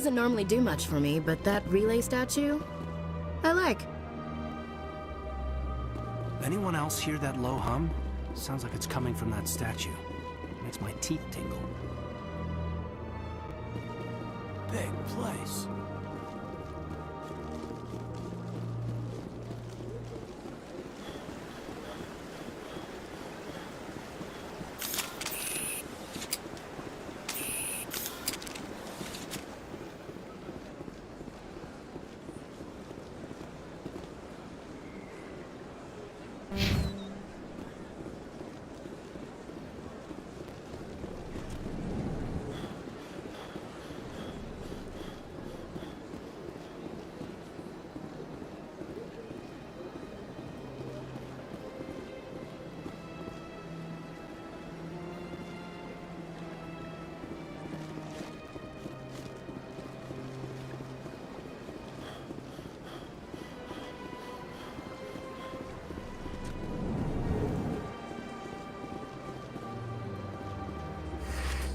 doesn't normally do much for me, but that relay statue, I like. Anyone else hear that low hum? Sounds like it's coming from that statue. Makes my teeth tingle. Big place.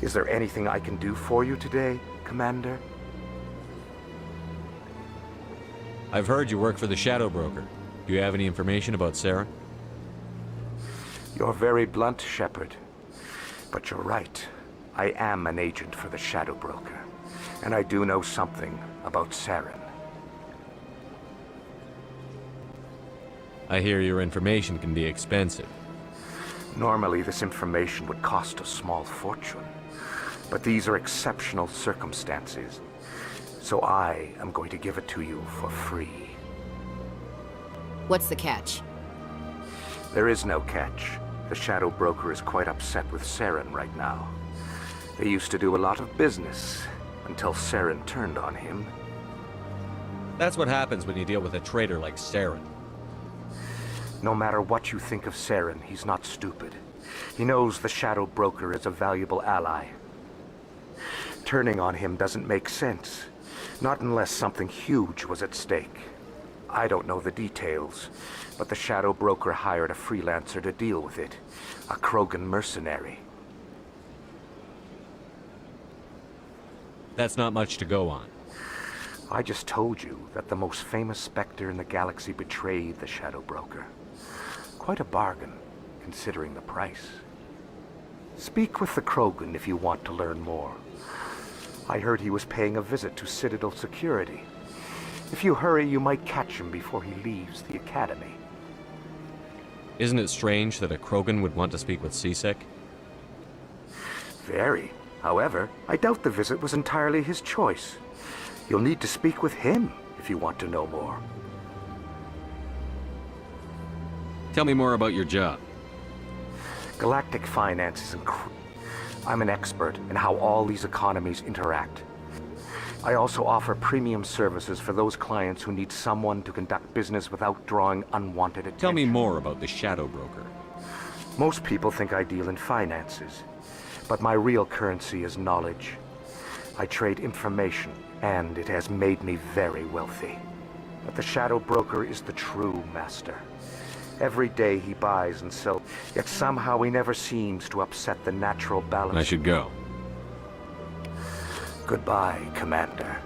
Is there anything I can do for you today, Commander? I've heard you work for the Shadow Broker. Do you have any information about Saren? You're very blunt, Shepard. But you're right. I am an agent for the Shadow Broker. And I do know something about Saren. I hear your information can be expensive. Normally, this information would cost a small fortune. But these are exceptional circumstances. So I am going to give it to you for free. What's the catch? There is no catch. The Shadow Broker is quite upset with Saren right now. They used to do a lot of business, until Saren turned on him. That's what happens when you deal with a traitor like Saren. No matter what you think of Saren, he's not stupid. He knows the Shadow Broker is a valuable ally. Turning on him doesn't make sense. Not unless something huge was at stake. I don't know the details, but the Shadow Broker hired a freelancer to deal with it. A Krogan mercenary. That's not much to go on. I just told you that the most famous Spectre in the galaxy betrayed the Shadow Broker. Quite a bargain, considering the price. Speak with the Krogan if you want to learn more. I heard he was paying a visit to Citadel security. If you hurry, you might catch him before he leaves the Academy. Isn't it strange that a Krogan would want to speak with C-Sec? Very. However, I doubt the visit was entirely his choice. You'll need to speak with him if you want to know more. Tell me more about your job. Galactic finance is I'm an expert in how all these economies interact. I also offer premium services for those clients who need someone to conduct business without drawing unwanted attention. Tell me more about the Shadow Broker. Most people think I deal in finances, but my real currency is knowledge. I trade information, and it has made me very wealthy. But the Shadow Broker is the true master. Every day he buys and sells, yet somehow he never seems to upset the natural balance. I should go. Goodbye, Commander.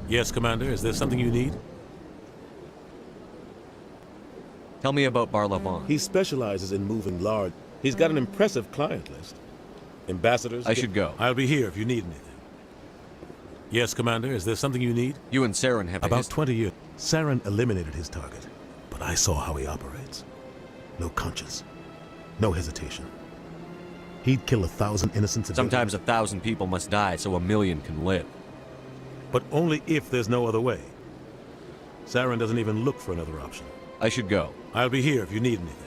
Yes, Commander. Is there something you need? Tell me about Barlavon. He specializes in moving large. He's got an impressive client list. Ambassadors. I should go. I'll be here if you need anything. Yes, Commander. Is there something you need? You and Saren have About 20 years. Saren eliminated his target, but I saw how he operates. No conscience. No hesitation. He'd kill 1,000 innocent civilians. Sometimes 1,000 people must die so 1,000,000 can live. But only if there's no other way. Saren doesn't even look for another option. I should go. I'll be here if you need anything.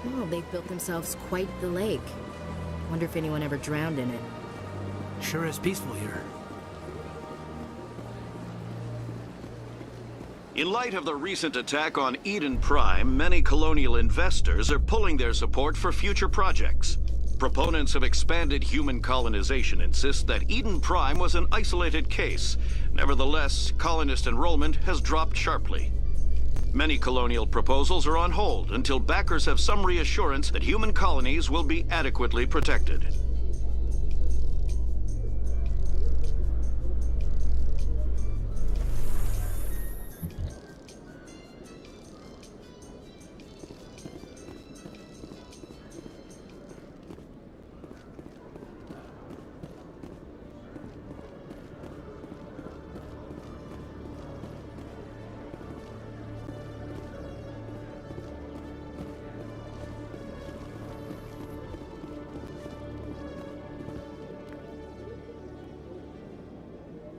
Well, they've built themselves quite the lake. Wonder if anyone ever drowned in it. Sure is peaceful here. In light of the recent attack on Eden Prime, many colonial investors are pulling their support for future projects. Proponents of expanded human colonization insist that Eden Prime was an isolated case. Nevertheless, colonist enrollment has dropped sharply. Many colonial proposals are on hold until backers have some reassurance that human colonies will be adequately protected.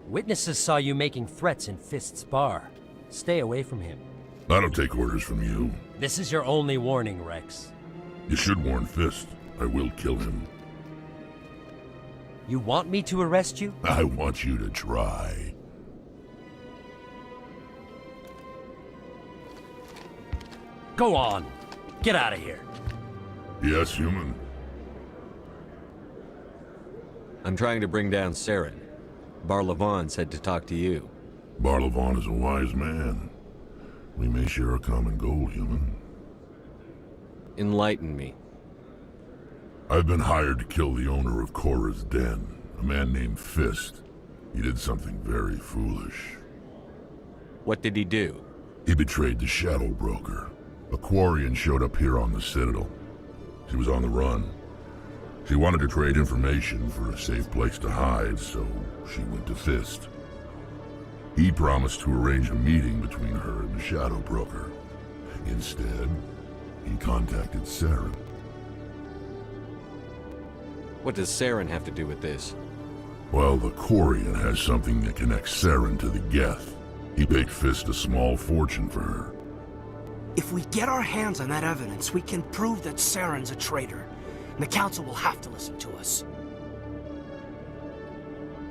Witnesses saw you making threats in Fist's bar. Stay away from him. I don't take orders from you. This is your only warning, Wrex. You should warn Fist. I will kill him. You want me to arrest you? I want you to try. Go on. Get out of here. Yes, human. I'm trying to bring down Saren. Barlavon said to talk to you. Barlavon is a wise man. We may share a common goal, human. Enlighten me. I've been hired to kill the owner of Korra's Den, a man named Fist. He did something very foolish. What did he do? He betrayed the Shadow Broker. A Quarian showed up here on the Citadel. She was on the run. She wanted to trade information for a safe place to hide, so she went to Fist. He promised to arrange a meeting between her and the Shadow Broker. Instead, he contacted Saren. What does Saren have to do with this? Well, the Quarian has something that connects Saren to the Geth. He paid Fist a small fortune for her. If we get our hands on that evidence, we can prove that Saren's a traitor. And the Council will have to listen to us.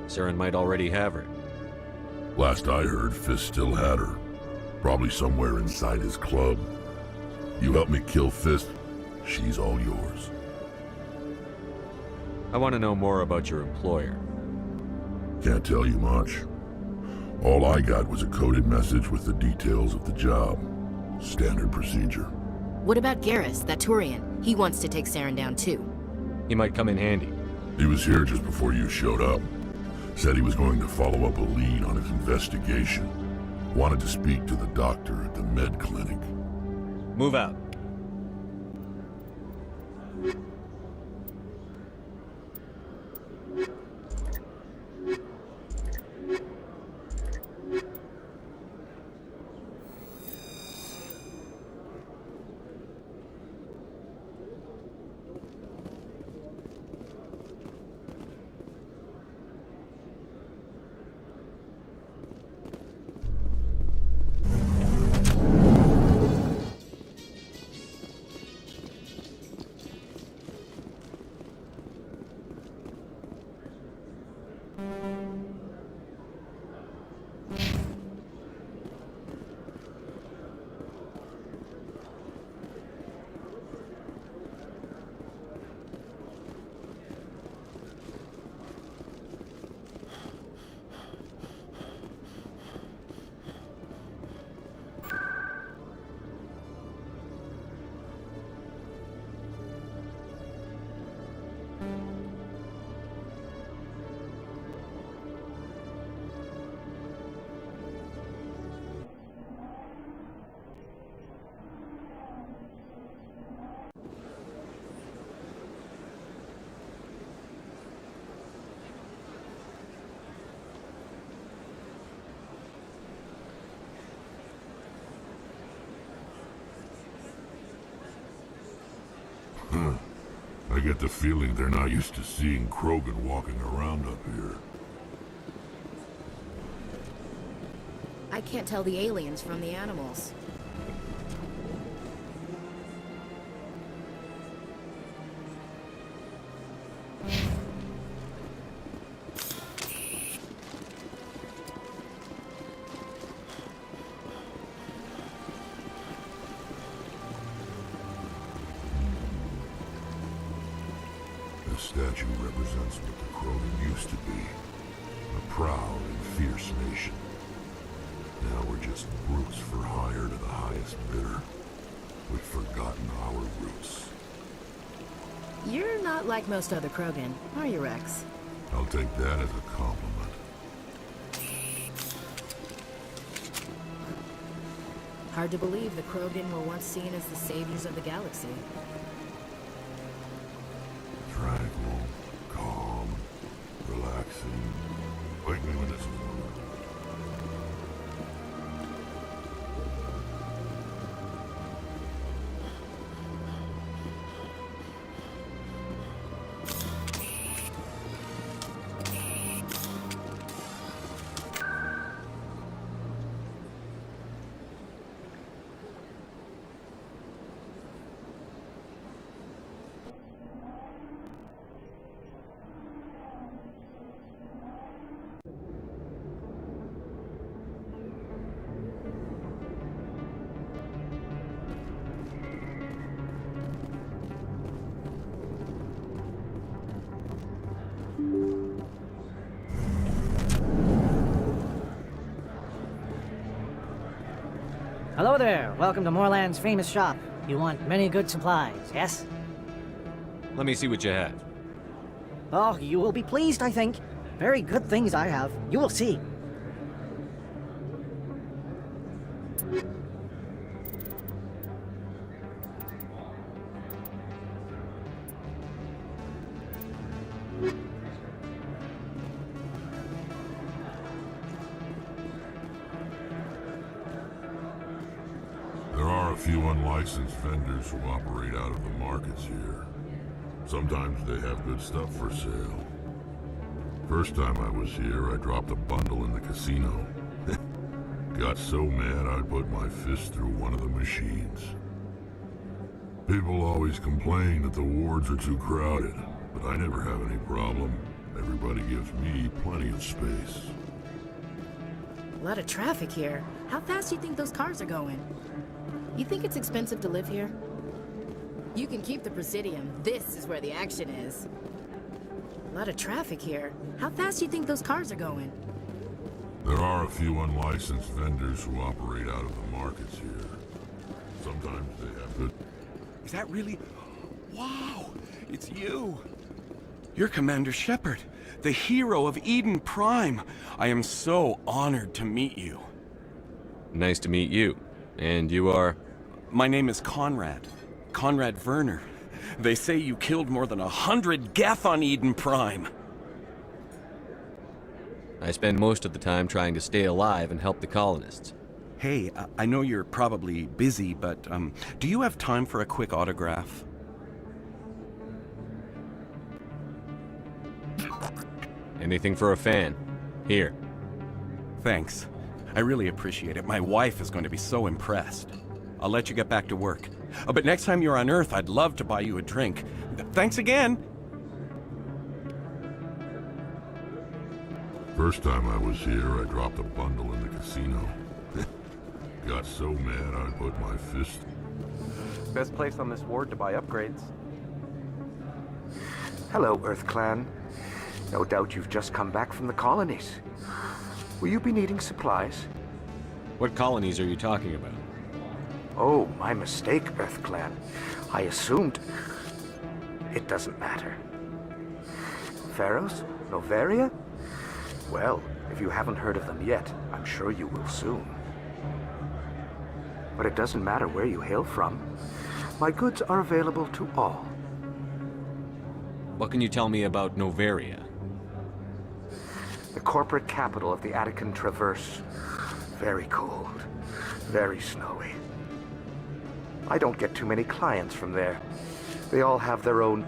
Saren might already have her. Last I heard, Fist still had her. Probably somewhere inside his club. You help me kill Fist, she's all yours. I want to know more about your employer. Can't tell you much. All I got was a coded message with the details of the job. Standard procedure. What about Garrus, that Turian? He wants to take Saren down too. He might come in handy. He was here just before you showed up. Said he was going to follow up a lead on his investigation. Wanted to speak to the doctor at the med clinic. Move out. Huh. I get the feeling they're not used to seeing Krogan walking around up here. I can't tell the aliens from the animals. The statue represents what the Krogan used to be. A proud and fierce nation. Now we're just brutes for hire to the highest bidder. We've forgotten our roots. You're not like most other Krogan, are you, Wrex? I'll take that as a compliment. Hard to believe the Krogan were once seen as the saviors of the galaxy. Tranquil, calm, relaxing. Wake me when this is over. Hello there. Welcome to Moorland's famous shop. You want many good supplies, yes? Let me see what you have. Oh, you will be pleased, I think. Very good things I have. You will see. There are a few unlicensed vendors who operate out of the markets here. Sometimes they have good stuff for sale. First time I was here, I dropped a bundle in the casino. Got so mad I put my fist through one of the machines. People always complain that the wards are too crowded, but I never have any problem. Everybody gives me plenty of space. A lot of traffic here. How fast do you think those cars are going? You think it's expensive to live here? You can keep the Presidium. This is where the action is. A lot of traffic here. How fast do you think those cars are going? There are a few unlicensed vendors who operate out of the markets here. Sometimes they have good... Is that really... Wow! It's you! You're Commander Shepard, the hero of Eden Prime. I am so honored to meet you. Nice to meet you. And you are? My name is Conrad. Conrad Werner. They say you killed more than 100 Geth on Eden Prime. I spend most of the time trying to stay alive and help the colonists. Hey, I know you're probably busy, but do you have time for a quick autograph? Anything for a fan. Here. Thanks. I really appreciate it. My wife is going to be so impressed. I'll let you get back to work. But next time you're on Earth, I'd love to buy you a drink. Thanks again! First time I was here, I dropped a bundle in the casino. Got so mad I put my fist... Best place on this ward to buy upgrades. Hello, Earth Clan. No doubt you've just come back from the colonies. Will you be needing supplies? What colonies are you talking about? Oh, my mistake, Earth Clan. I assumed... It doesn't matter. Pharaohs? Noveria? Well, if you haven't heard of them yet, I'm sure you will soon. But it doesn't matter where you hail from. My goods are available to all. What can you tell me about Noveria? The corporate capital of the Attican Traverse. Very cold. Very snowy. I don't get too many clients from there. They all have their own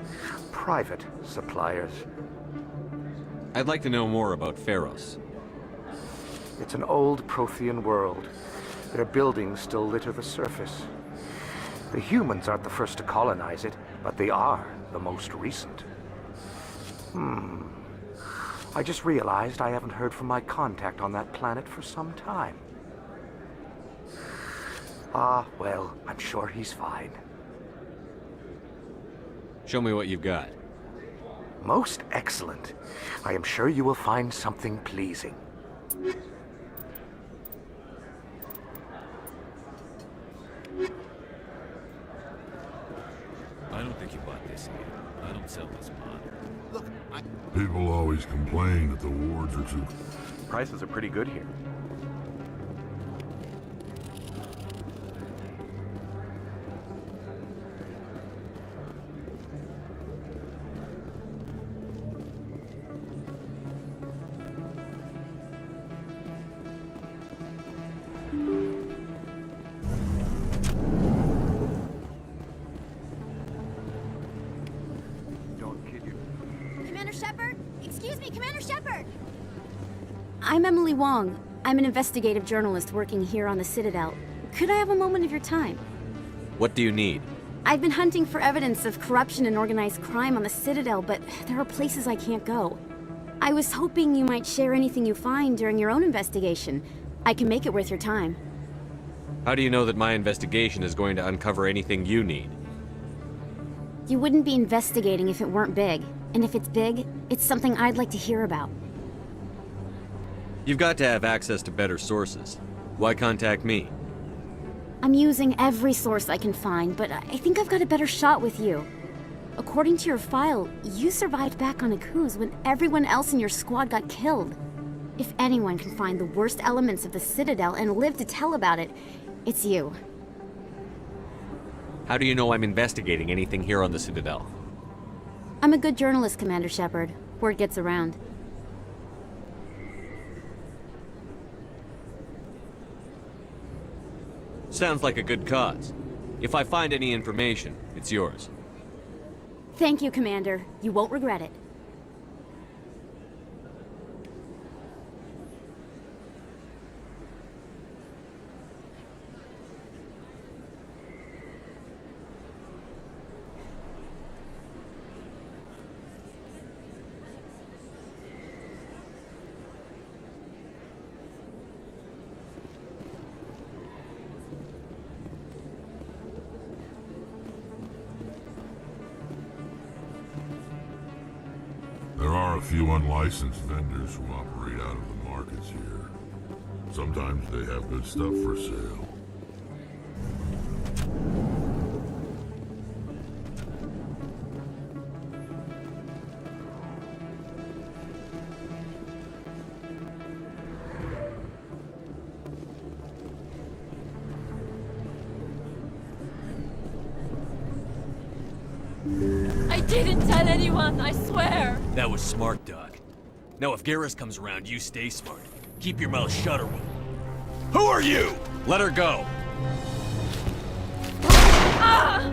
private suppliers. I'd like to know more about Pharos. It's an old Prothean world. Their buildings still litter the surface. The humans aren't the first to colonize it, but they are the most recent. I just realized I haven't heard from my contact on that planet for some time. Well, I'm sure he's fine. Show me what you've got. Most excellent. I am sure you will find something pleasing. I don't think you bought this yet. I don't sell this mod. Look, people always complain that the wards are too... Prices are pretty good here. Commander Shepard? Excuse me, Commander Shepard! I'm Emily Wong. I'm an investigative journalist working here on the Citadel. Could I have a moment of your time? What do you need? I've been hunting for evidence of corruption and organized crime on the Citadel, but there are places I can't go. I was hoping you might share anything you find during your own investigation. I can make it worth your time. How do you know that my investigation is going to uncover anything you need? You wouldn't be investigating if it weren't big. And if it's big, it's something I'd like to hear about. You've got to have access to better sources. Why contact me? I'm using every source I can find, but I think I've got a better shot with you. According to your file, you survived back on Akuz when everyone else in your squad got killed. If anyone can find the worst elements of the Citadel and live to tell about it, it's you. How do you know I'm investigating anything here on the Citadel? I'm a good journalist, Commander Shepard. Word gets around. Sounds like a good cause. If I find any information, it's yours. Thank you, Commander. You won't regret it. There are a few unlicensed vendors who operate out of the markets here. Sometimes they have good stuff for sale. I didn't tell anyone, I swear! That was smart, Doc. Now if Garrus comes around, you stay smart. Keep your mouth shut or we'll... Who are you? Let her go! Ah!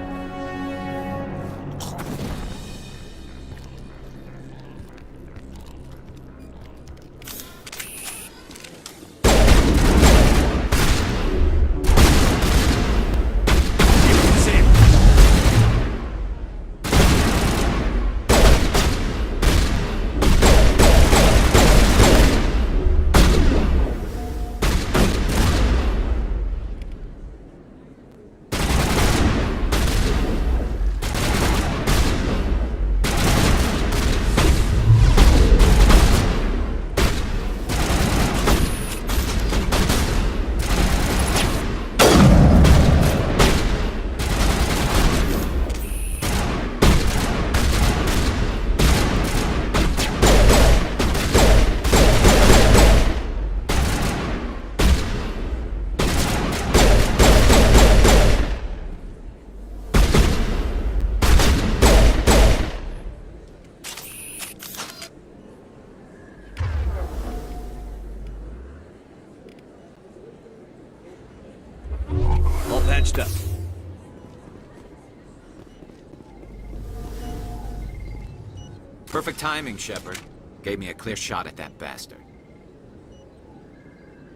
Perfect timing, Shepard. Gave me a clear shot at that bastard.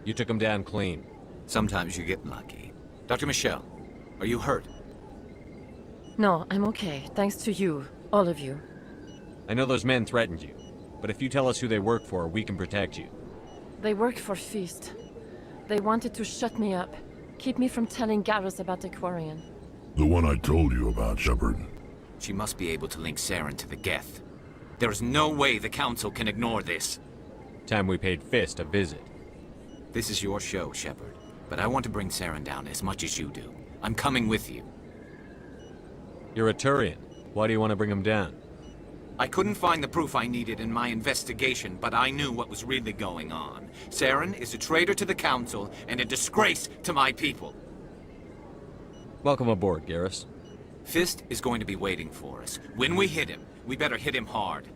You took him down clean. Sometimes you get lucky. Dr. Michelle, are you hurt? No, I'm okay. Thanks to you. All of you. I know those men threatened you, but if you tell us who they work for, we can protect you. They work for Feast. They wanted to shut me up. Keep me from telling Garrus about the Quarian. The one I told you about, Shepard. She must be able to link Saren to the Geth. There is no way the Council can ignore this. Time we paid Fist a visit. This is your show, Shepard. But I want to bring Saren down as much as you do. I'm coming with you. You're a Turian. Why do you want to bring him down? I couldn't find the proof I needed in my investigation, but I knew what was really going on. Saren is a traitor to the Council and a disgrace to my people. Welcome aboard, Garrus. Fist is going to be waiting for us. When we hit him, we better hit him hard.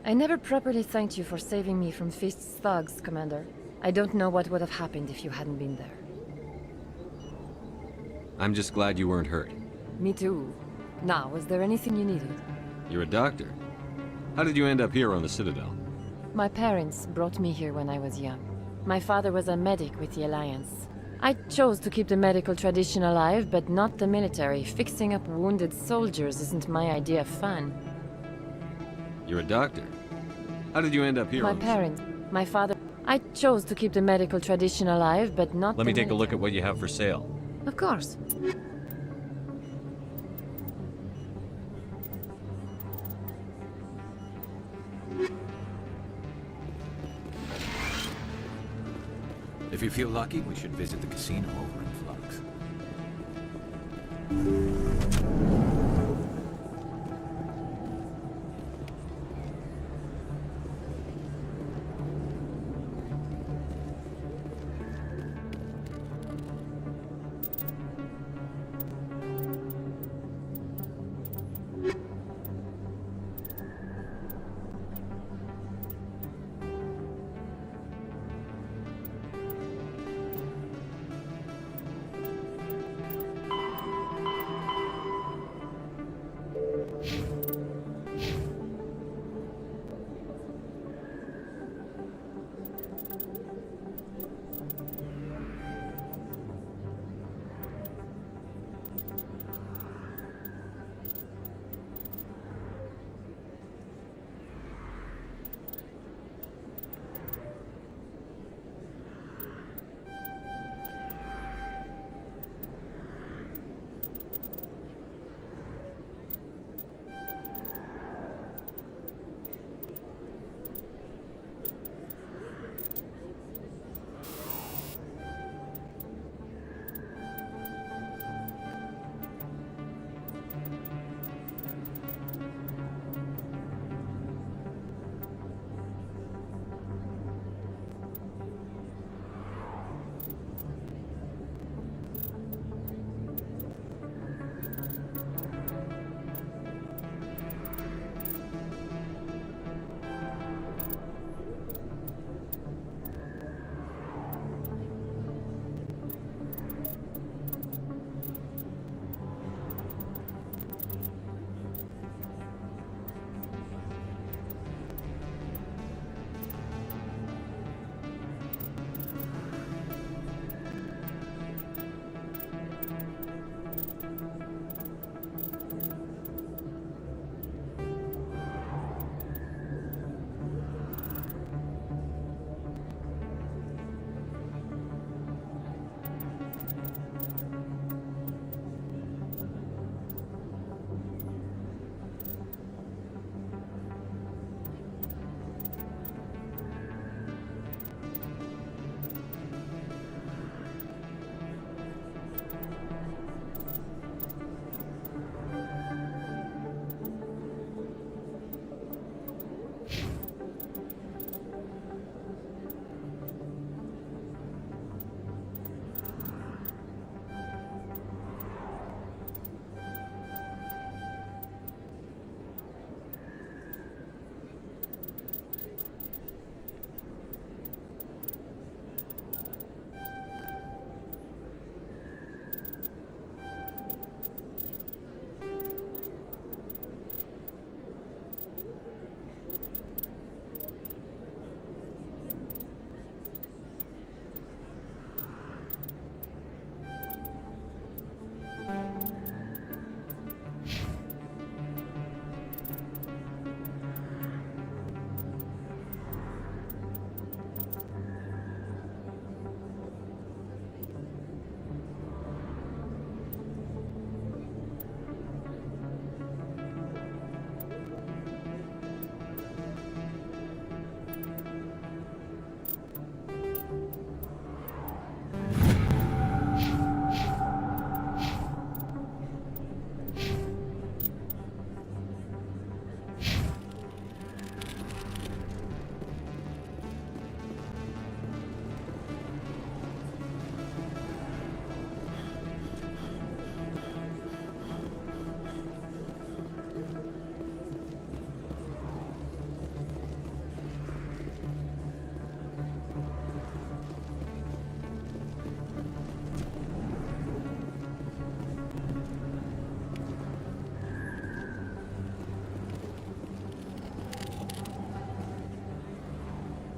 I never properly thanked you for saving me from Fist's thugs, Commander. I don't know what would have happened if you hadn't been there. I'm just glad you weren't hurt. Me too. Now, was there anything you needed? You're a doctor. How did you end up here on the Citadel? My parents brought me here when I was young. My father was a medic with the Alliance. I chose to keep the medical tradition alive, but not the military. Fixing up wounded soldiers isn't my idea of fun. You're a doctor. How did you end up here My on the parents, my father... I chose to keep the medical tradition alive, but not Let the me take a look military. at what you have for sale. Of course. If you feel lucky, we should visit the casino over in Flux.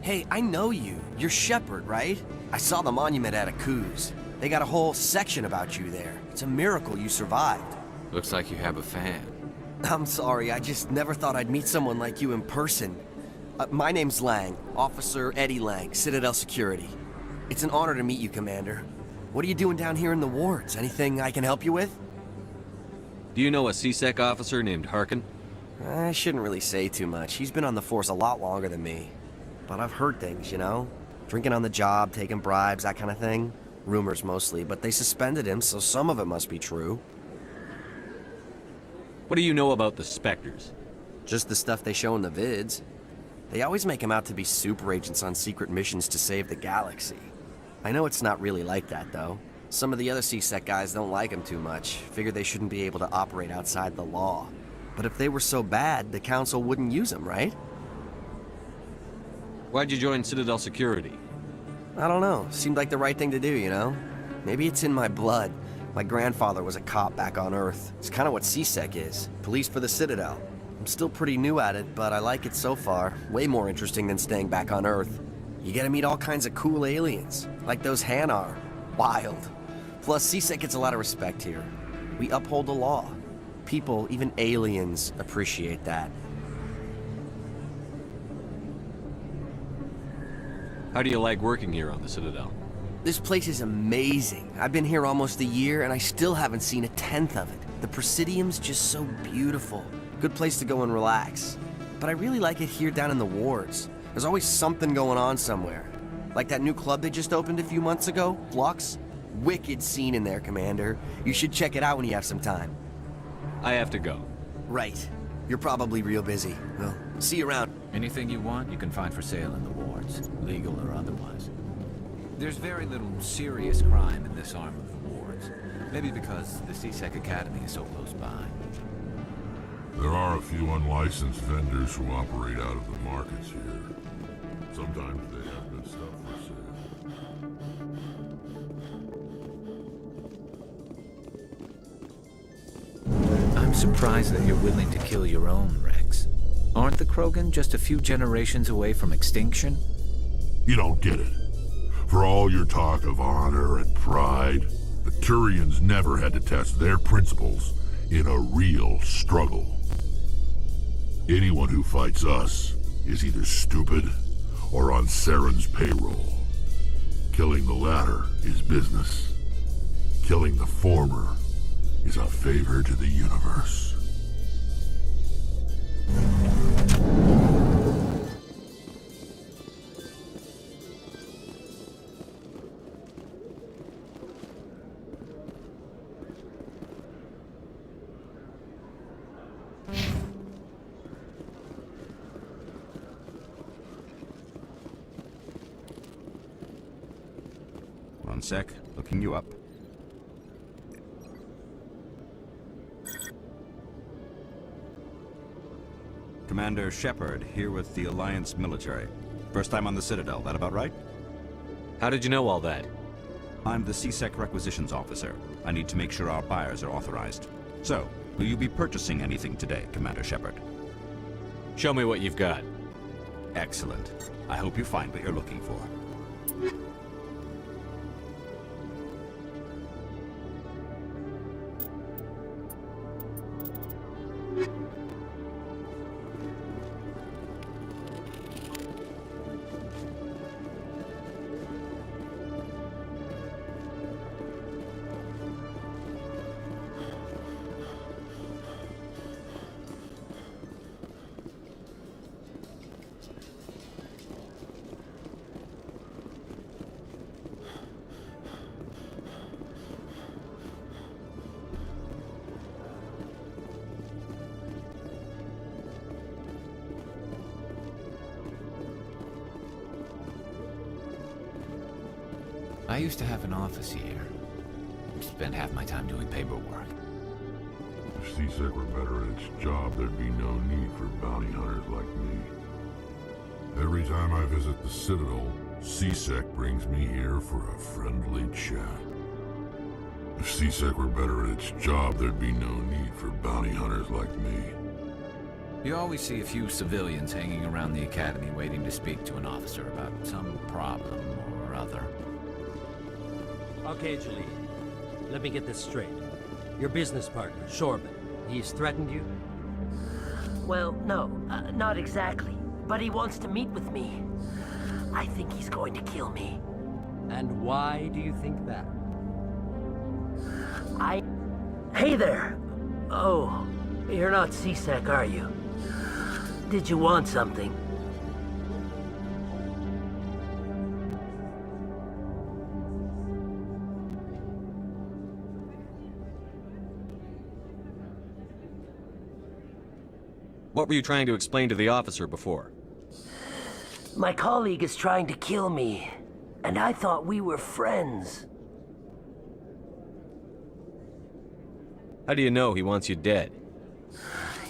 Hey, I know you. You're Shepard, right? I saw the monument at Aku's. They got a whole section about you there. It's a miracle you survived. Looks like you have a fan. I'm sorry, I just never thought I'd meet someone like you in person. My name's Lang, Officer Eddie Lang, Citadel Security. It's an honor to meet you, Commander. What are you doing down here in the wards? Anything I can help you with? Do you know a CSEC officer named Harkin? I shouldn't really say too much. He's been on the force a lot longer than me. But I've heard things, you know? Drinking on the job, taking bribes, that kind of thing. Rumors mostly, but they suspended him, so some of it must be true. What do you know about the Spectres? Just the stuff they show in the vids. They always make him out to be super agents on secret missions to save the galaxy. I know it's not really like that, though. Some of the other CSEC guys don't like him too much, figure they shouldn't be able to operate outside the law. But if they were so bad, the Council wouldn't use him, right? Why'd you join Citadel Security? I don't know. Seemed like the right thing to do, you know? Maybe it's in my blood. My grandfather was a cop back on Earth. It's kind of what CSEC is. Police for the Citadel. I'm still pretty new at it, but I like it so far. Way more interesting than staying back on Earth. You get to meet all kinds of cool aliens, like those Hanar. Wild. Plus, CSEC gets a lot of respect here. We uphold the law. People, even aliens, appreciate that. How do you like working here on the Citadel? This place is amazing. I've been here almost a year, and I still haven't seen a tenth of it. The Presidium's just so beautiful. Good place to go and relax. But I really like it here down in the wards. There's always something going on somewhere. Like that new club they just opened a few months ago, Flux. Wicked scene in there, Commander. You should check it out when you have some time. I have to go. Right. You're probably real busy. Well, see you around. Anything you want, you can find for sale in the wards, legal or otherwise. There's very little serious crime in this arm of the wards. Maybe because the CSEC Academy is so close by. There are a few unlicensed vendors who operate out of the markets here. Sometimes they have good stuff for sale. I'm surprised that you're willing to kill your own, Wrex. Aren't the Krogan just a few generations away from extinction? You don't get it. For all your talk of honor and pride, the Turians never had to test their principles in a real struggle. Anyone who fights us is either stupid or on Saren's payroll. Killing the latter is business. Killing the former is a favor to the universe. One sec, looking you up. Commander Shepard, here with the Alliance military. First time on the Citadel, that about right? How did you know all that? I'm the CSEC requisitions officer. I need to make sure our buyers are authorized. So, will you be purchasing anything today, Commander Shepard? Show me what you've got. Excellent. I hope you find what you're looking for. I used to have an office here. Spent half my time doing paperwork. If CSEC were better at its job, there'd be no need for bounty hunters like me. Every time I visit the Citadel, CSEC brings me here for a friendly chat. If CSEC were better at its job, there'd be no need for bounty hunters like me. You always see a few civilians hanging around the academy waiting to speak to an officer about some problem or other. Okay, Julie. Let me get this straight. Your business partner, Shorban, he's threatened you? Well, no, not exactly. But he wants to meet with me. I think he's going to kill me. And why do you think that? Hey there! Oh, you're not C-Sec, are you? Did you want something? What were you trying to explain to the officer before? My colleague is trying to kill me, and I thought we were friends. How do you know he wants you dead?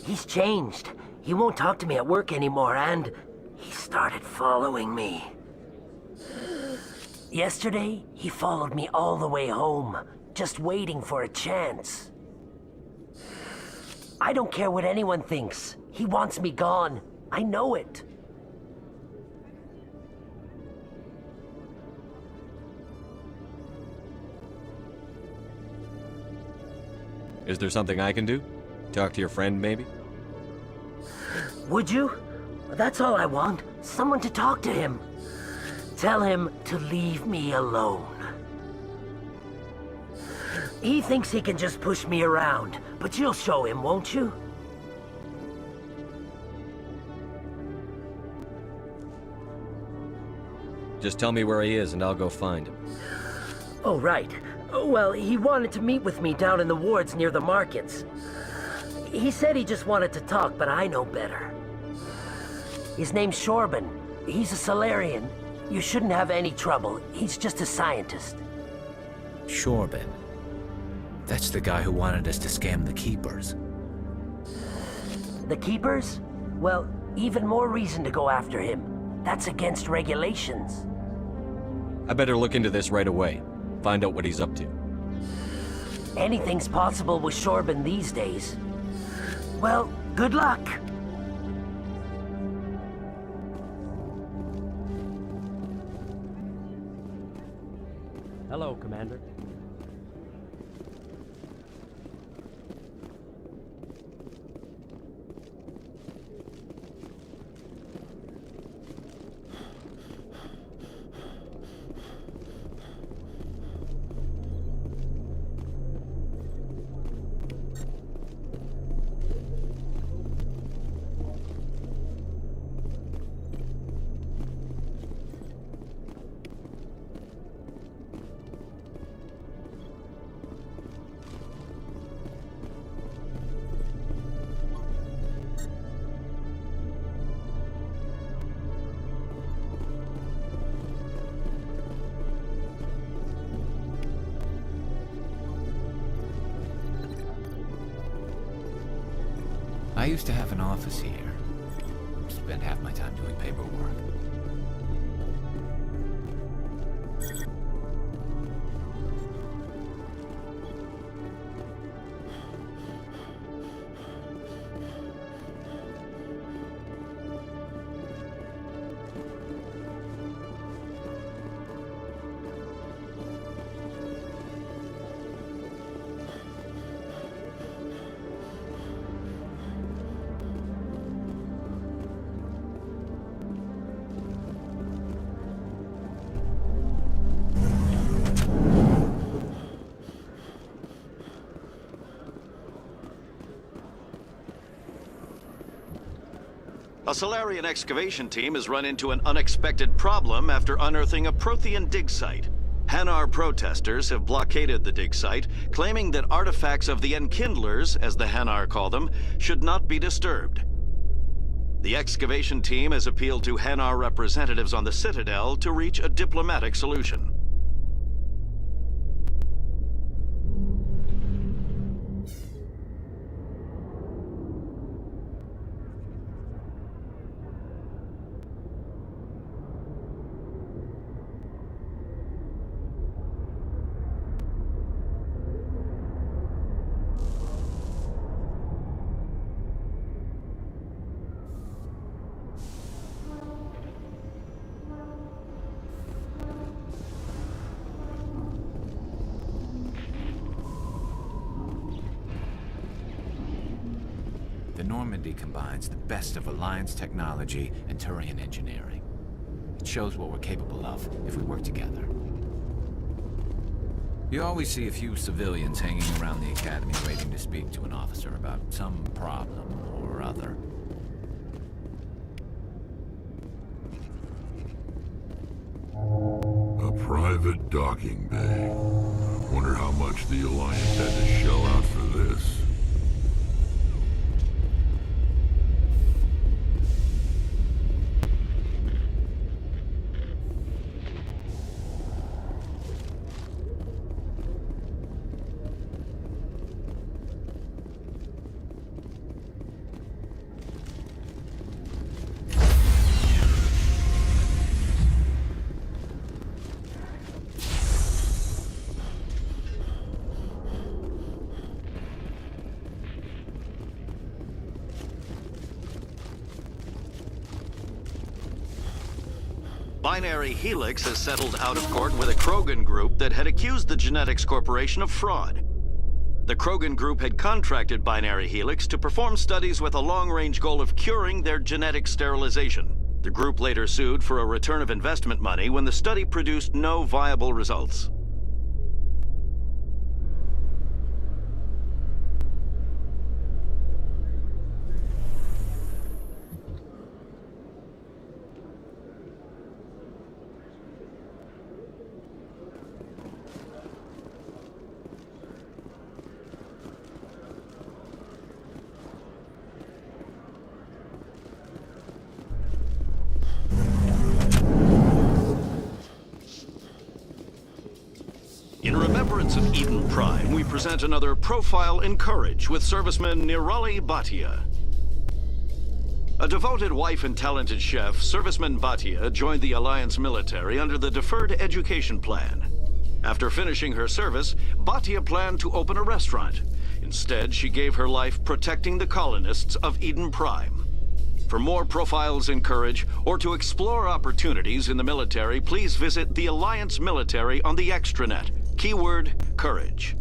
He's changed. He won't talk to me at work anymore, and he started following me. Yesterday, he followed me all the way home, just waiting for a chance. I don't care what anyone thinks. He wants me gone. I know it. Is there something I can do? Talk to your friend, maybe? Would you? That's all I want. Someone to talk to him. Tell him to leave me alone. He thinks he can just push me around, but you'll show him, won't you? Just tell me where he is and I'll go find him. Oh, right. Well, he wanted to meet with me down in the wards near the markets. He said he just wanted to talk, but I know better. His name's Shorban. He's a Salarian. You shouldn't have any trouble. He's just a scientist. Shorban. That's the guy who wanted us to scam the Keepers. The Keepers? Well, even more reason to go after him. That's against regulations. I better look into this right away. Find out what he's up to. Anything's possible with Shorban these days. Well, good luck. Hello, Commander. I used to have an office here. Spent half my time doing paperwork. A Salarian excavation team has run into an unexpected problem after unearthing a Prothean dig site. Hanar protesters have blockaded the dig site, claiming that artifacts of the Enkindlers, as the Hanar call them, should not be disturbed. The excavation team has appealed to Hanar representatives on the Citadel to reach a diplomatic solution. Normandy combines the best of Alliance technology and Turian engineering. It shows what we're capable of if we work together. You always see a few civilians hanging around the Academy waiting to speak to an officer about some problem or other. A private docking bay. Wonder how much the Alliance had to shell out for this. Binary Helix has settled out of court with a Krogan group that had accused the Genetics Corporation of fraud. The Krogan group had contracted Binary Helix to perform studies with a long-range goal of curing their genetic sterilization. The group later sued for a return of investment money when the study produced no viable results. In remembrance of Eden Prime, we present another Profile in Courage with serviceman Nirali Bhatia. A devoted wife and talented chef, serviceman Bhatia joined the Alliance military under the Deferred Education Plan. After finishing her service, Bhatia planned to open a restaurant. Instead, she gave her life protecting the colonists of Eden Prime. For more Profiles in Courage, or to explore opportunities in the military, please visit the Alliance Military on the extranet. Keyword, Courage.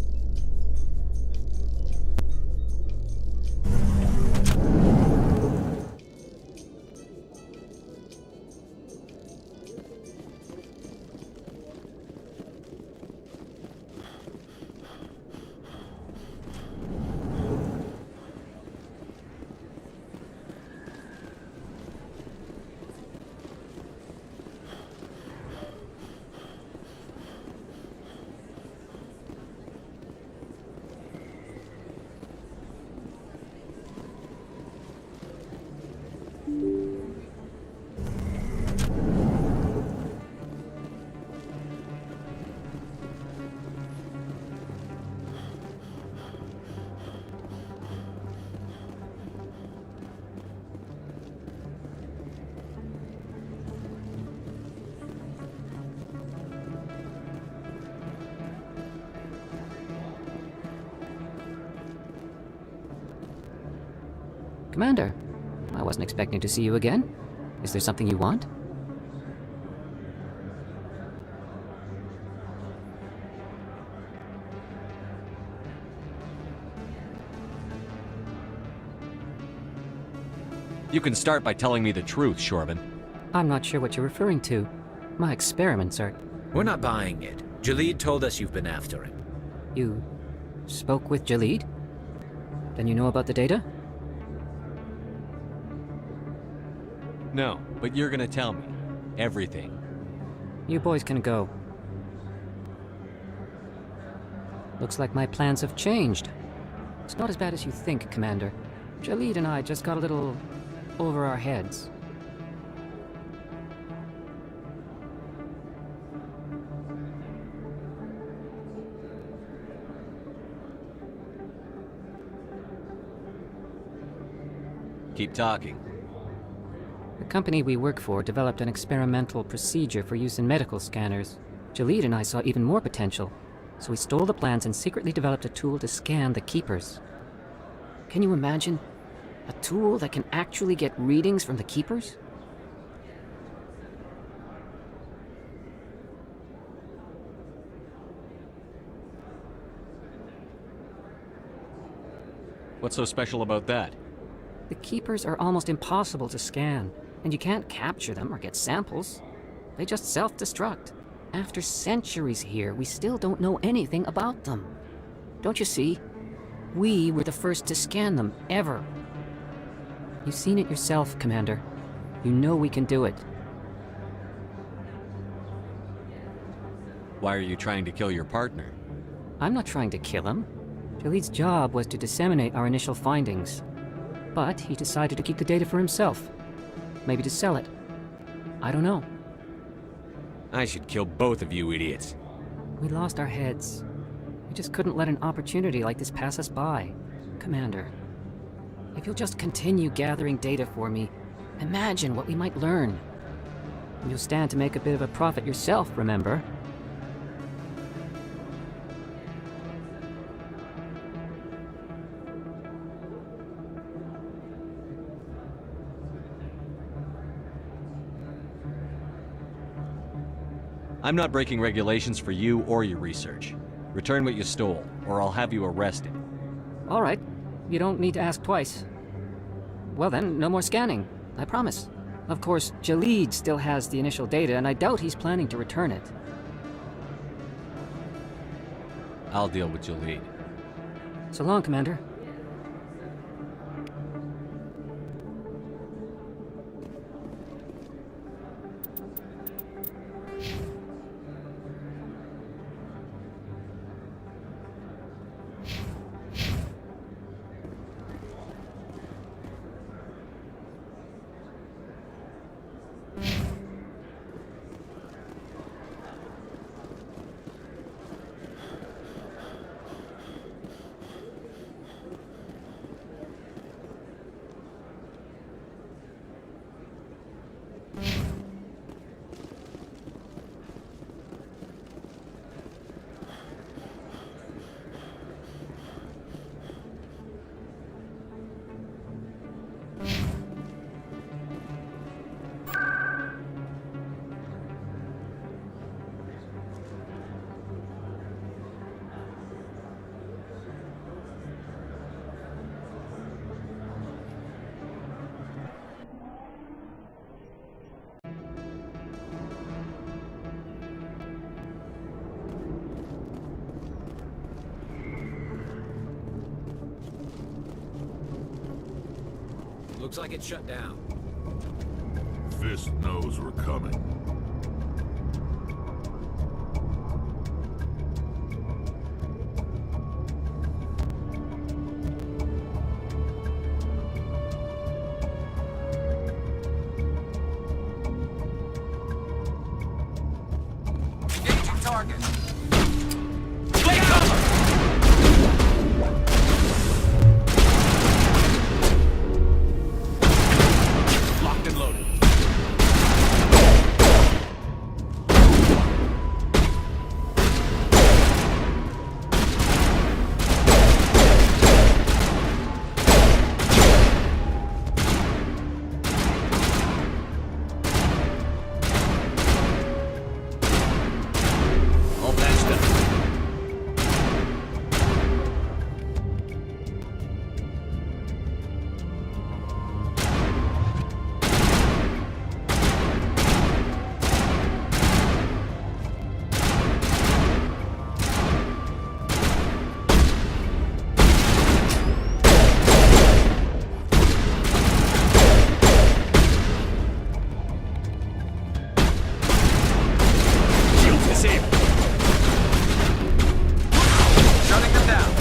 Commander, I wasn't expecting to see you again. Is there something you want? You can start by telling me the truth, Shorban. I'm not sure what you're referring to. My experiments are... We're not buying it. Jalid told us you've been after him. You spoke with Jalid? Then you know about the data? No, but you're gonna tell me. Everything. You boys can go. Looks like my plans have changed. It's not as bad as you think, Commander. Jalid and I just got a little over our heads. Keep talking. The company we work for developed an experimental procedure for use in medical scanners. Jalid and I saw even more potential, so we stole the plans and secretly developed a tool to scan the Keepers. Can you imagine? A tool that can actually get readings from the Keepers? What's so special about that? The Keepers are almost impossible to scan, and you can't capture them or get samples. They just self-destruct. After centuries here, we still don't know anything about them. Don't you see? We were the first to scan them, ever. You've seen it yourself, Commander. You know we can do it. Why are you trying to kill your partner? I'm not trying to kill him. Jalid's job was to disseminate our initial findings. But he decided to keep the data for himself. Maybe to sell it. I don't know. I should kill both of you idiots. We lost our heads. We just couldn't let an opportunity like this pass us by. Commander, if you'll just continue gathering data for me, imagine what we might learn. And you'll stand to make a bit of a profit yourself, remember? I'm not breaking regulations for you or your research. Return what you stole, or I'll have you arrested. All right. You don't need to ask twice. Well then, no more scanning. I promise. Of course, Jalid still has the initial data, and I doubt he's planning to return it. I'll deal with Jalid. So long, Commander. Looks like it's shut down. Fist knows we're coming. Engaging target. Locked and loaded. All patched up. Shields disabled. Shutting them down.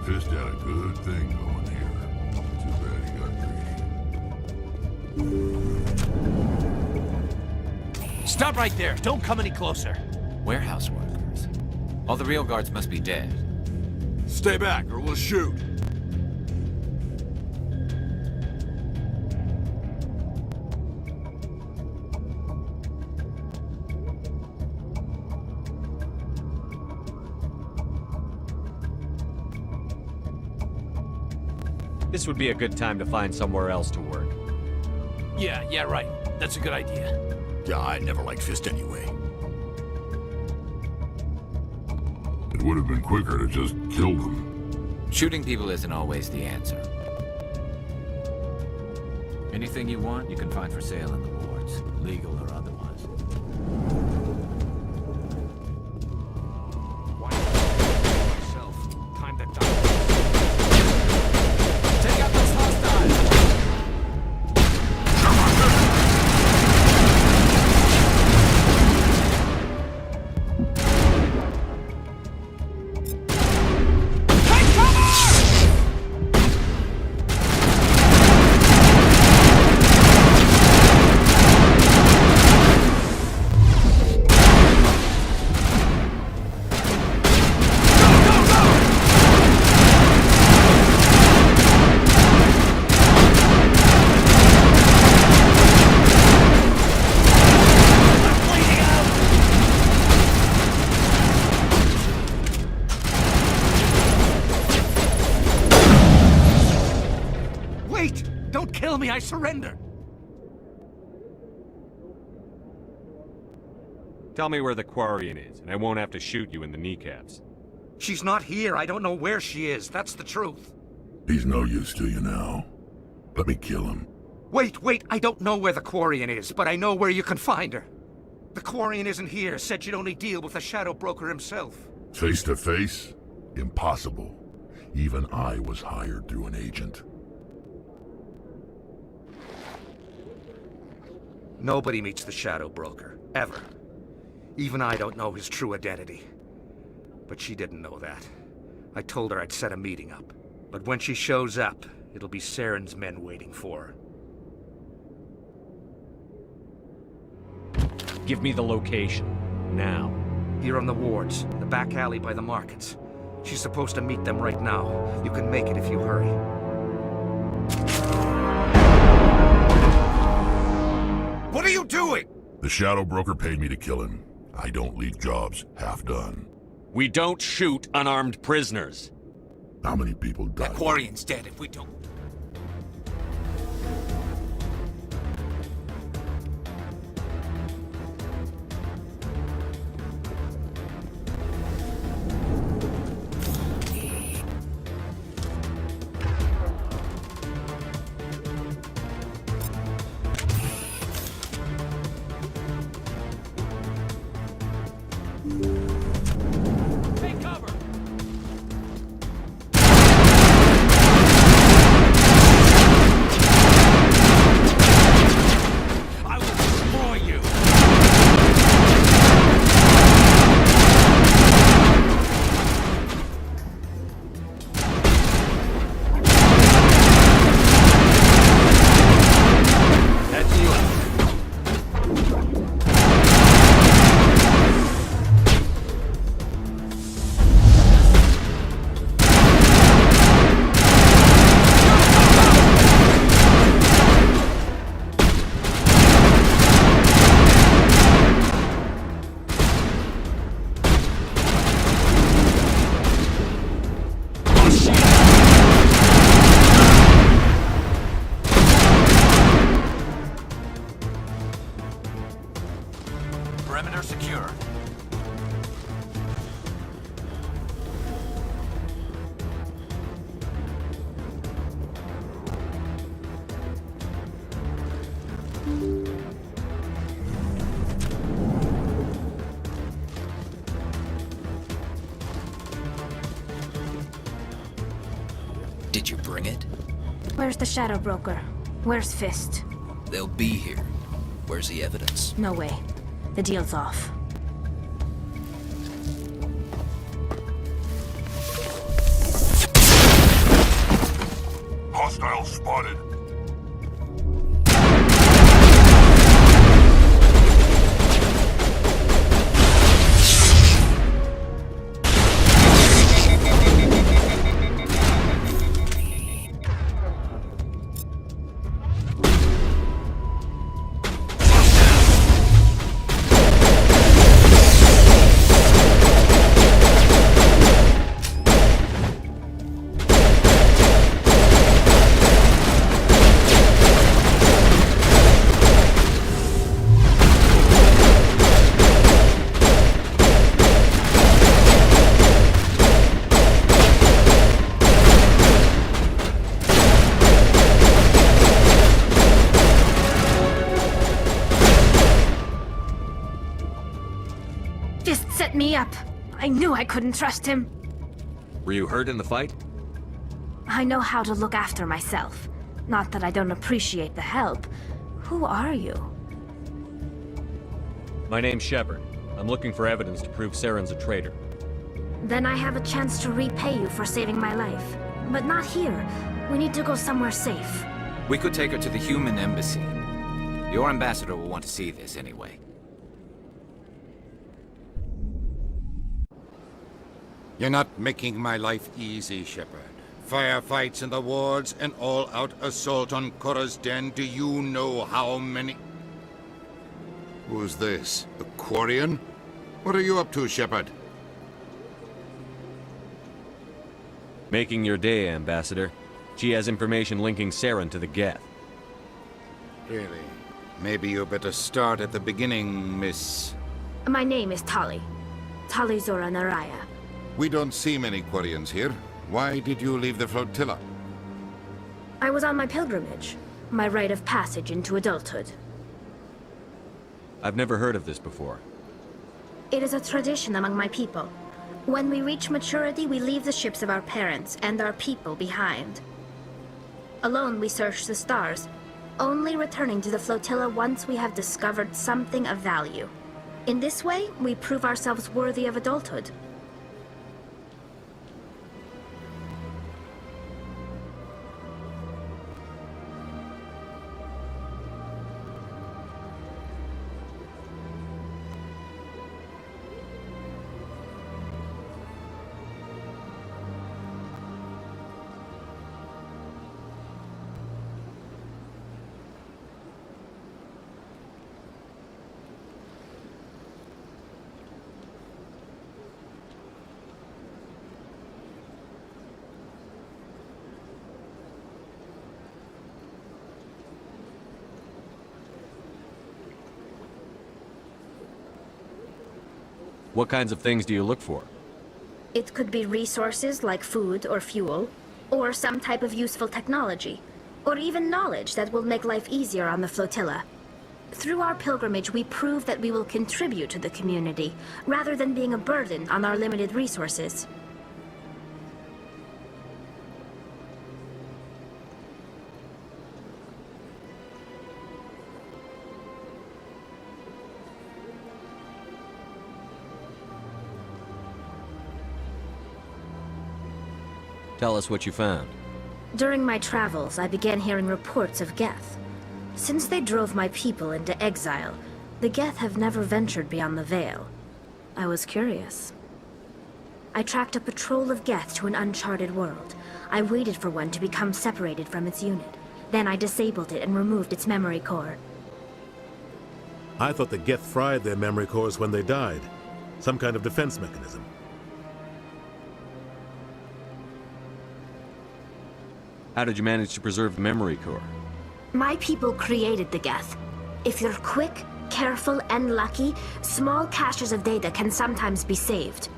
Fist had a good thing going here. Too bad he got greedy. Stop right there. Don't come any closer. Warehouse workers. All the real guards must be dead. Stay back or we'll shoot. This would be a good time to find somewhere else to work. Yeah, right. That's a good idea. Yeah, I never liked Fist anyway. It would have been quicker to just kill them. Shooting people isn't always the answer. Anything you want, you can find for sale in the wards, legal or otherwise. Time to die. Take out those hostiles! Don't kill me, I surrender! Tell me where the Quarian is, and I won't have to shoot you in the kneecaps. She's not here. I don't know where she is. That's the truth. He's no use to you now. Let me kill him. Wait, I don't know where the Quarian is, but I know where you can find her. The Quarian isn't here. Said she'd only deal with the Shadow Broker himself. Face to face? Impossible. Even I was hired through an agent. Nobody meets the Shadow Broker, ever. Even I don't know his true identity. But she didn't know that. I told her I'd set a meeting up. But when she shows up, it'll be Saren's men waiting for her. Give me the location. Now. Here on the wards, the back alley by the markets. She's supposed to meet them right now. You can make it if you hurry. What are you doing? The Shadow Broker paid me to kill him. I don't leave jobs half done. We don't shoot unarmed prisoners. How many people died? That Quarian's dead if we don't. Perimeter secure. Did you bring it? Where's the Shadow Broker? Where's Fist? They'll be here. Where's the evidence? No way. The deal's off. Hostile spotted. Just set me up. I knew I couldn't trust him. Were you hurt in the fight? I know how to look after myself. Not that I don't appreciate the help. Who are you? My name's Shepard. I'm looking for evidence to prove Saren's a traitor. Then I have a chance to repay you for saving my life. But not here. We need to go somewhere safe. We could take her to the human embassy. Your ambassador will want to see this anyway. You're not making my life easy, Shepard. Firefights in the wards, an all-out assault on Korra's den. Do you know how many... Who's this? A Quarian? What are you up to, Shepard? Making your day, Ambassador. She has information linking Saren to the Geth. Really? Maybe you better start at the beginning, Miss... My name is Tali. Tali Zora Naraya. We don't see many Quarians here. Why did you leave the flotilla? I was on my pilgrimage. My rite of passage into adulthood. I've never heard of this before. It is a tradition among my people. When we reach maturity, we leave the ships of our parents and our people behind. Alone, we search the stars, only returning to the flotilla once we have discovered something of value. In this way, we prove ourselves worthy of adulthood. What kinds of things do you look for? It could be resources like food or fuel, or some type of useful technology, or even knowledge that will make life easier on the flotilla. Through our pilgrimage, we prove that we will contribute to the community, rather than being a burden on our limited resources. Tell us what you found. During my travels, I began hearing reports of Geth. Since they drove my people into exile, the Geth have never ventured beyond the Veil. I was curious. I tracked a patrol of Geth to an uncharted world. I waited for one to become separated from its unit. Then I disabled it and removed its memory core. I thought the Geth fried their memory cores when they died. Some kind of defense mechanism. How did you manage to preserve the memory core? My people created the Geth. If you're quick, careful, and lucky, small caches of data can sometimes be saved.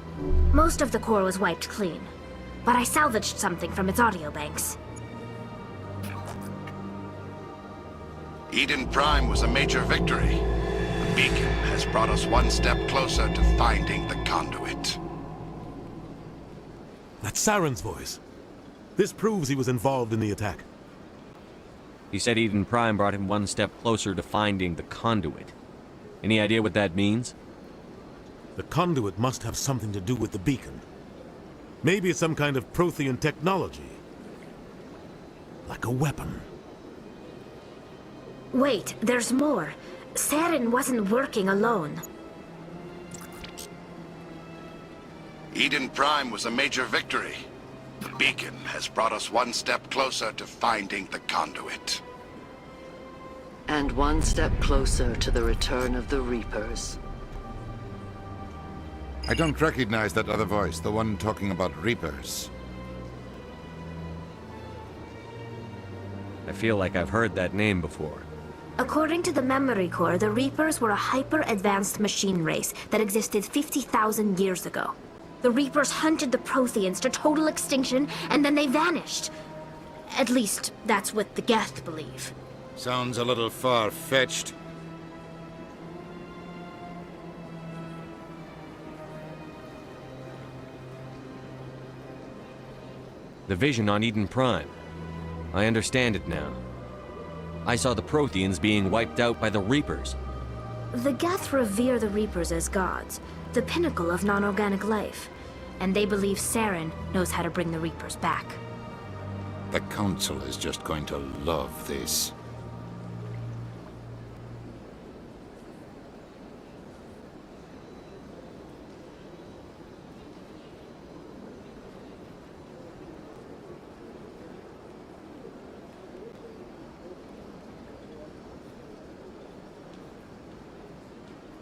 Most of the core was wiped clean, but I salvaged something from its audio banks. Eden Prime was a major victory. The beacon has brought us one step closer to finding the conduit. That's Saren's voice. This proves he was involved in the attack. He said Eden Prime brought him one step closer to finding the conduit. Any idea what that means? The conduit must have something to do with the beacon. Maybe it's some kind of Prothean technology. like a weapon. Wait, there's more. Saren wasn't working alone. Eden Prime was a major victory. The beacon has brought us one step closer to finding the conduit. And one step closer to the return of the Reapers. I don't recognize that other voice, the one talking about Reapers. I feel like I've heard that name before. According to the Memory Core, the Reapers were a hyper-advanced machine race that existed 50,000 years ago. The Reapers hunted the Protheans to total extinction, and then they vanished. At least, that's what the Geth believe. Sounds a little far-fetched. The vision on Eden Prime. I understand it now. I saw the Protheans being wiped out by the Reapers. The Geth revere the Reapers as gods, the pinnacle of non-organic life. And they believe Saren knows how to bring the Reapers back. The Council is just going to love this.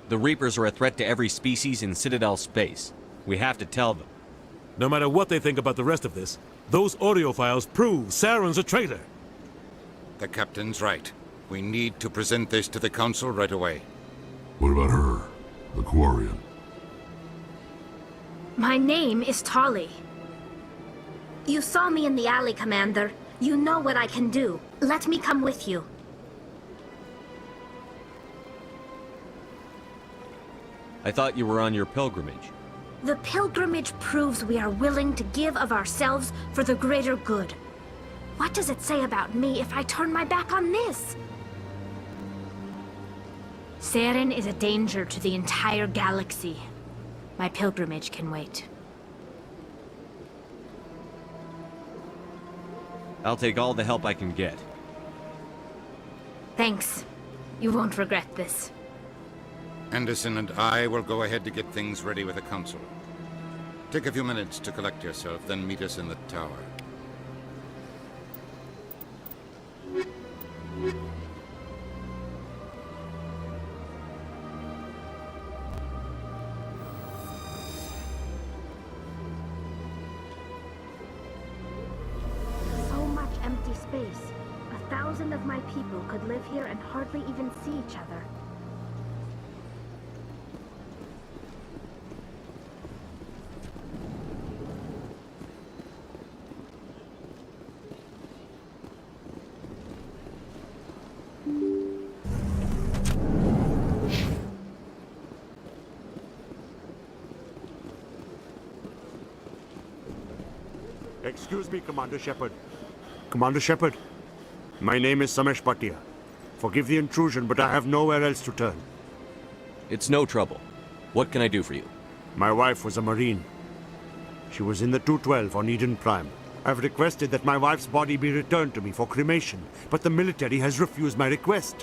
The Reapers are a threat to every species in Citadel space. We have to tell them. No matter what they think about the rest of this, those audio files prove Saren's a traitor. The captain's right. We need to present this to the Council right away. What about her? The Quarian? My name is Tali. You saw me in the alley, Commander. You know what I can do. Let me come with you. I thought you were on your pilgrimage. The pilgrimage proves we are willing to give of ourselves for the greater good. What does it say about me if I turn my back on this? Saren is a danger to the entire galaxy. My pilgrimage can wait. I'll take all the help I can get. Thanks. You won't regret this. Anderson and I will go ahead to get things ready with the Council. Take a few minutes to collect yourself, then meet us in the tower. So much empty space. 1,000 of my people could live here and hardly even see each other. Excuse me, Commander Shepard. Commander Shepard, my name is Samesh Bhatia. Forgive the intrusion, but I have nowhere else to turn. It's no trouble. What can I do for you? My wife was a Marine. She was in the 212 on Eden Prime. I've requested that my wife's body be returned to me for cremation, but the military has refused my request.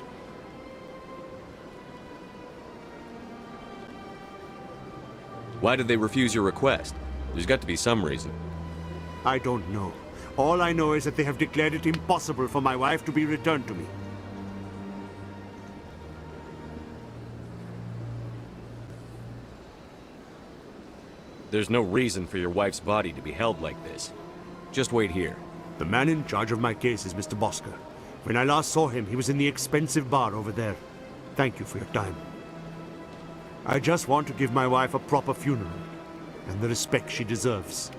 Why did they refuse your request? There's got to be some reason. I don't know. All I know is that they have declared it impossible for my wife to be returned to me. There's no reason for your wife's body to be held like this. Just wait here. The man in charge of my case is Mr. Bosker. When I last saw him, he was in the expensive bar over there. Thank you for your time. I just want to give my wife a proper funeral, and the respect she deserves.